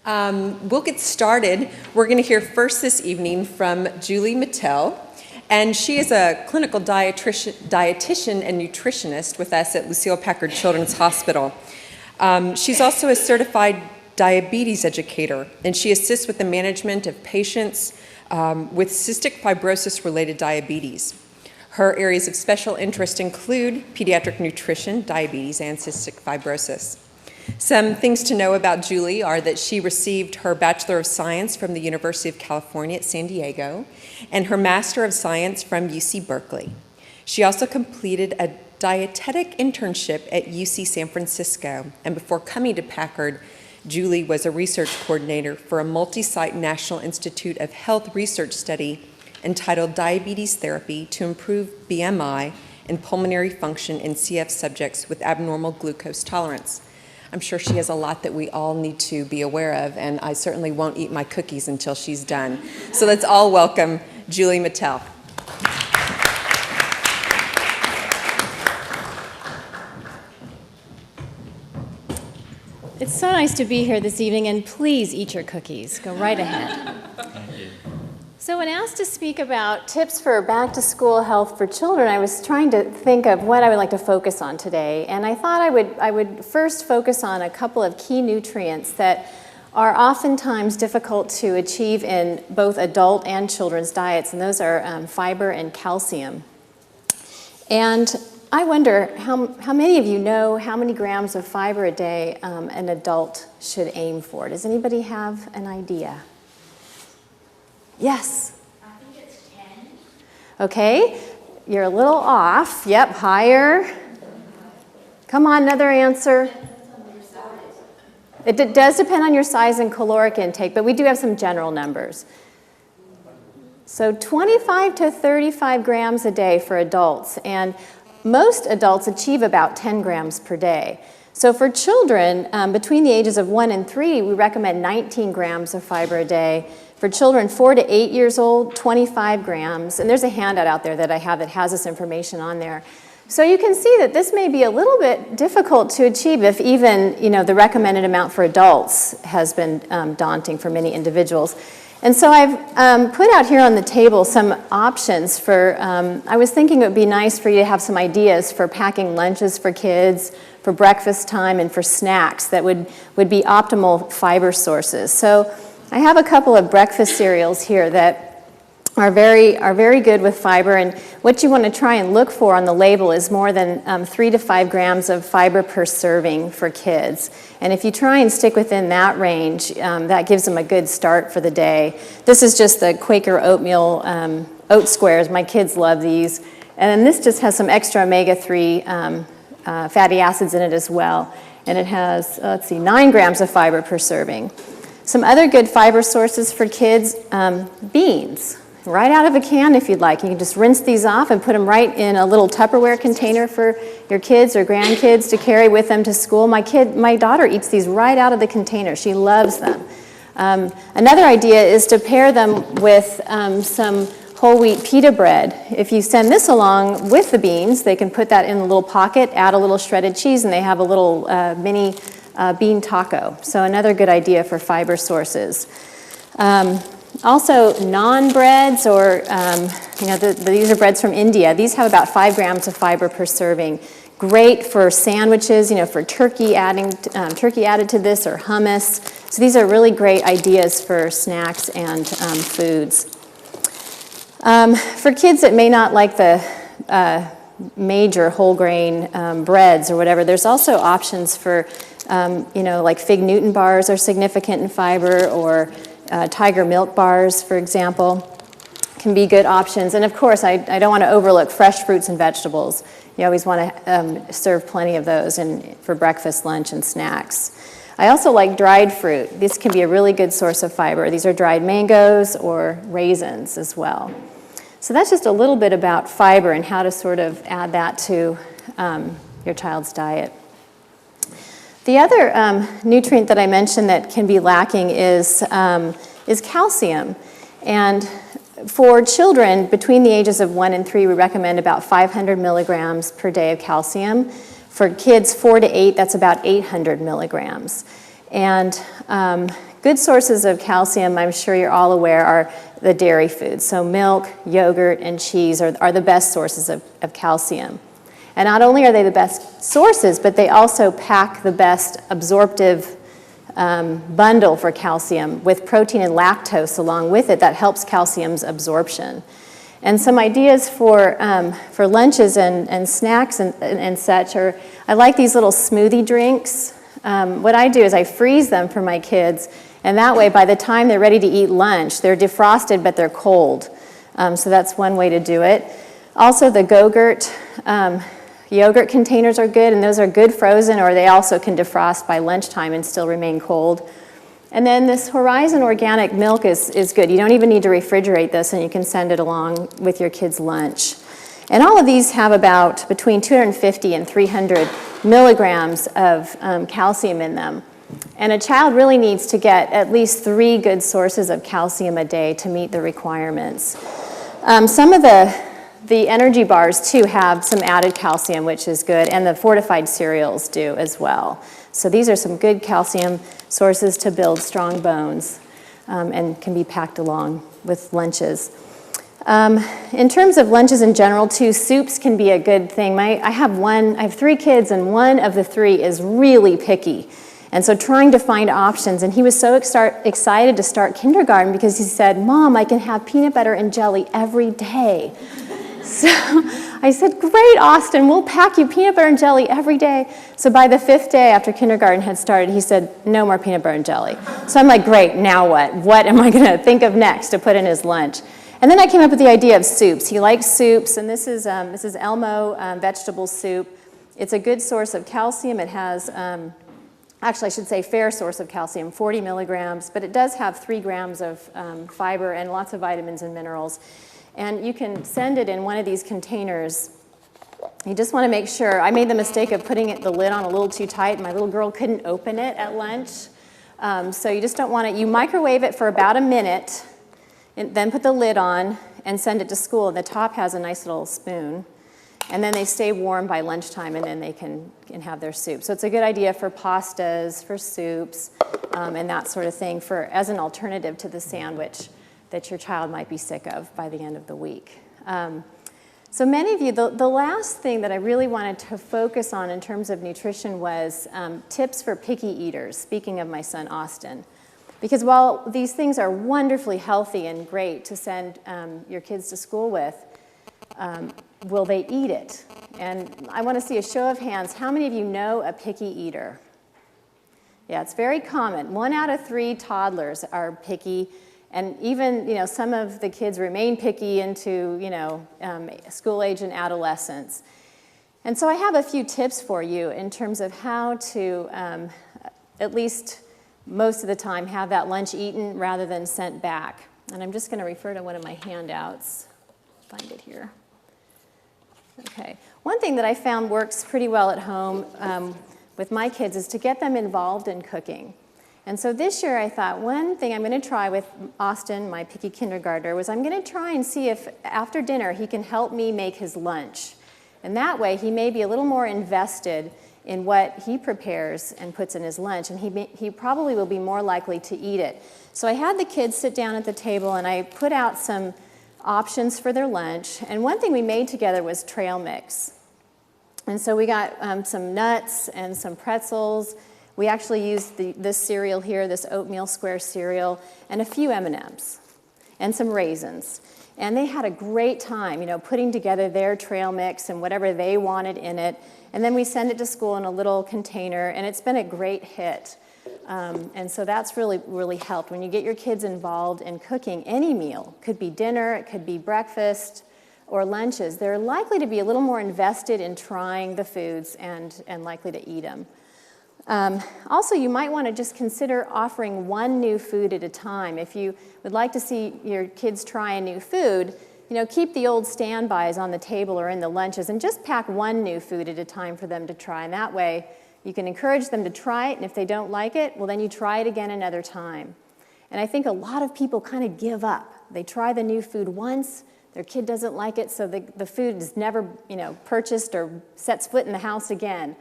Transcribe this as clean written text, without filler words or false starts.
We'll get started. We're going to hear first this evening from Julie Mattel, and she is a clinical dietitian and nutritionist with us at Lucile Packard Children's Hospital. She's also a certified diabetes educator, and she assists with the management of patients with cystic fibrosis-related diabetes. Her areas of special interest include pediatric nutrition, diabetes, and cystic fibrosis. Some things to know about Julie are that she received her Bachelor of Science from the University of California at San Diego and her Master of Science from UC Berkeley. She also completed a dietetic internship at UC San Francisco, and before coming to Packard, Julie was a research coordinator for a multi-site National Institute of Health research study entitled Diabetes Therapy to Improve BMI and Pulmonary Function in CF Subjects with Abnormal Glucose Tolerance. I'm sure she has a lot that we all need to be aware of, and I certainly won't eat my cookies until she's done. So let's all welcome Julie Mattel. It's so nice to be here this evening, and please eat your cookies. Go right ahead. Thank you. So when asked to speak about tips for back-to-school health for children, I was trying to think of what I would like to focus on today. And I thought I would first focus on a couple of key nutrients that are oftentimes difficult to achieve in both adult and children's diets, and those are fiber and calcium. And I wonder how many of you know how many grams of fiber a day an adult should aim for? Does anybody have an idea? Yes? I think it's 10. Okay, you're a little off. Yep, higher. Come on, another answer. It does depend on your size and caloric intake, but we do have some general numbers. So 25 to 35 grams a day for adults, and most adults achieve about 10 grams per day. So for children, between the ages of 1 and 3, we recommend 19 grams of fiber a day. For children 4 to 8 years old, 25 grams. And there's a handout out there that I have that has this information on there. So you can see that this may be a little bit difficult to achieve if even the recommended amount for adults has been daunting for many individuals. And so I've put out here on the table some options for, I was thinking it would be nice for you to have some ideas for packing lunches for kids, for breakfast time, and for snacks that would be optimal fiber sources. So I have a couple of breakfast cereals here that are very good with fiber, and what you want to try and look for on the label is more than 3 to 5 grams of fiber per serving for kids. And if you try and stick within that range, that gives them a good start for the day. This is just the Quaker oatmeal oat squares. My kids love these. And then this just has some extra omega-3 fatty acids in it as well. And it has, 9 grams of fiber per serving. Some other good fiber sources for kids, beans, right out of a can if you'd like. You can just rinse these off and put them right in a little Tupperware container for your kids or grandkids to carry with them to school. My daughter eats these right out of the container. She loves them. Another idea is to pair them with some whole wheat pita bread. If you send this along with the beans, they can put that in a little pocket, add a little shredded cheese, and they have a little mini bean taco. So another good idea for fiber sources. Also, naan breads, or these are breads from India. These have about 5 grams of fiber per serving. Great for sandwiches, for turkey added to this, or hummus. So these are really great ideas for snacks and foods. For kids that may not like the major whole grain breads or whatever, there's also options for like Fig Newton bars are significant in fiber, or Tiger Milk bars, for example, can be good options. And of course, I don't want to overlook fresh fruits and vegetables. You always want to serve plenty of those for breakfast, lunch, and snacks. I also like dried fruit. This can be a really good source of fiber. These are dried mangoes or raisins as well. So that's just a little bit about fiber and how to sort of add that to your child's diet. The other nutrient that I mentioned that can be lacking is calcium. And for children between the ages of 1 and 3, we recommend about 500 milligrams per day of calcium. For kids 4 to 8, that's about 800 milligrams. And good sources of calcium, I'm sure you're all aware, are the dairy foods. So milk, yogurt, and cheese are the best sources of calcium. And not only are they the best sources, but they also pack the best absorptive bundle for calcium with protein and lactose along with it that helps calcium's absorption. And some ideas for lunches and snacks and such are, I like these little smoothie drinks. What I do is I freeze them for my kids, and that way by the time they're ready to eat lunch, they're defrosted but they're cold. So that's one way to do it. Also the Go-Gurt yogurt containers are good, and those are good frozen, or they also can defrost by lunchtime and still remain cold. And then this Horizon organic milk is good. You don't even need to refrigerate this, and you can send it along with your kids' lunch. And all of these have about between 250 and 300 milligrams of calcium in them. And a child really needs to get at least 3 good sources of calcium a day to meet the requirements. Some of the energy bars, too, have some added calcium, which is good, and the fortified cereals do as well. So these are some good calcium sources to build strong bones and can be packed along with lunches. In terms of lunches in general, too, soups can be a good thing. I have 3 kids, and one of the 3 is really picky. And so trying to find options, and he was so excited to start kindergarten because he said, "Mom, I can have peanut butter and jelly every day." So I said, "Great, Austin, we'll pack you peanut butter and jelly every day." So by the 5th day after kindergarten had started, he said, "No more peanut butter and jelly." So I'm like, great, now what? What am I going to think of next to put in his lunch? And then I came up with the idea of soups. He likes soups, and this is Elmo vegetable soup. It's a good source of calcium. It has, actually I should say fair source of calcium, 40 milligrams, but it does have 3 grams of fiber and lots of vitamins and minerals. And you can send it in one of these containers. You just want to make sure. I made the mistake of putting the lid on a little too tight. My little girl couldn't open it at lunch. So you just don't want it. You microwave it for about a minute, and then put the lid on and send it to school. And the top has a nice little spoon. And then they stay warm by lunchtime, and then they can have their soup. So it's a good idea for pastas, for soups, and that sort of thing as an alternative to the sandwich that your child might be sick of by the end of the week. So many of you, the last thing that I really wanted to focus on in terms of nutrition was tips for picky eaters, speaking of my son Austin. Because while these things are wonderfully healthy and great to send your kids to school with, will they eat it? And I want to see a show of hands. How many of you know a picky eater? Yeah, it's very common. 1 out of 3 toddlers are picky. And even, some of the kids remain picky into, school age and adolescence. And so I have a few tips for you in terms of how to, at least most of the time, have that lunch eaten rather than sent back. And I'm just going to refer to one of my handouts. Find it here. Okay. One thing that I found works pretty well at home with my kids is to get them involved in cooking. And so this year I thought one thing I'm going to try with Austin, my picky kindergartner, was I'm going to try and see if after dinner he can help me make his lunch. And that way he may be a little more invested in what he prepares and puts in his lunch, and he probably will be more likely to eat it. So I had the kids sit down at the table, and I put out some options for their lunch. And one thing we made together was trail mix. And so we got some nuts and some pretzels. We actually used this cereal here, this oatmeal square cereal, and a few M&Ms and some raisins. And they had a great time, putting together their trail mix and whatever they wanted in it. And then we send it to school in a little container, and it's been a great hit. And so that's really, really helped. When you get your kids involved in cooking any meal, it could be dinner, it could be breakfast, or lunches, they're likely to be a little more invested in trying the foods and likely to eat them. Also, you might want to just consider offering one new food at a time. If you would like to see your kids try a new food, keep the old standbys on the table or in the lunches and just pack one new food at a time for them to try. And that way, you can encourage them to try it, and if they don't like it, well, then you try it again another time. And I think a lot of people kind of give up. They try the new food once, their kid doesn't like it, so the food is never, purchased or sets foot in the house again.